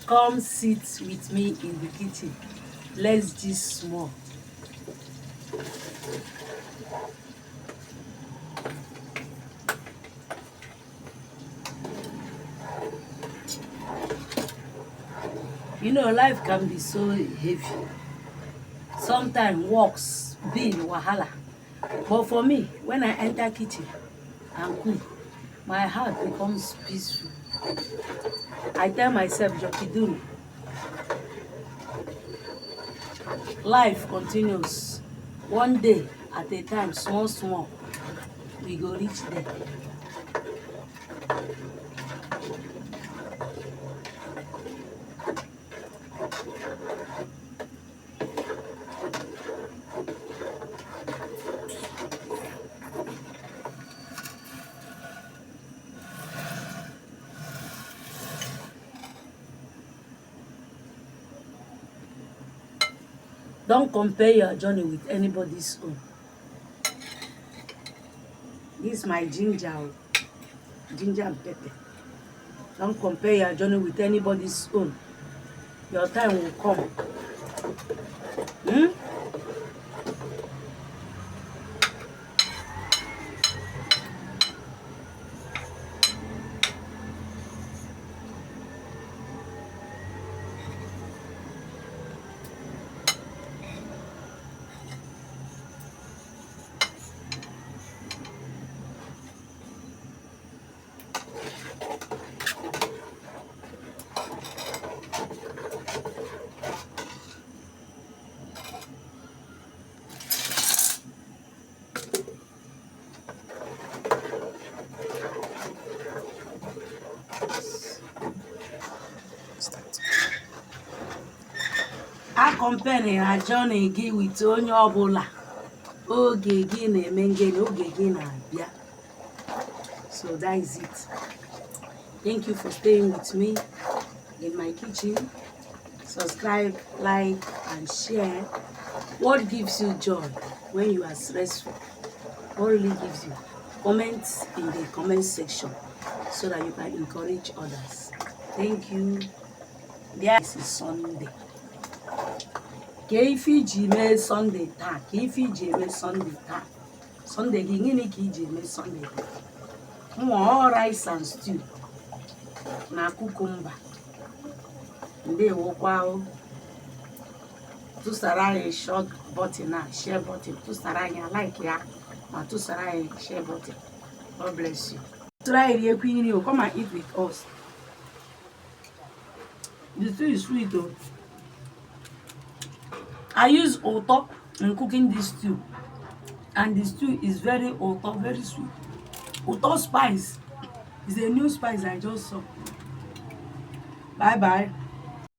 come sit with me in the kitchen. Let's gist small. You know, life can be so heavy. Sometimes works be wahala. But for me, when I enter kitchen and cook, my heart becomes peaceful. I tell myself, Jokiduru, life continues. One day at a time, small, small, we go reach there. Don't compare your journey with anybody's own. This is my ginger and pepper. Don't compare your journey with anybody's own. Your time will come. I compare your journey gị with onye ọbụla. Oge gị na-eme ngene, oge gị na-abịa. So that is it. Thank you for staying with me in my kitchen. Subscribe, like, and share. What gives you joy when you are stressful? What really gives you? Comment in the comment section so that you can encourage others. Thank you. This is Sunday. K-F-G me Sunday ta. K-F-G me Sunday ta. Sunday gini ki me Sunday. All rice and stew. Na cucumber. Ndewo kwa o. Tusara a short button na share button. Tusara ya like ya. Ma tusara a share button. God bless you. Try here queen you come and eat with us. The stew is sweet though. I use oto in cooking this stew. And the stew is very oto, very sweet. Oto spice is a new spice I just saw. Bye bye.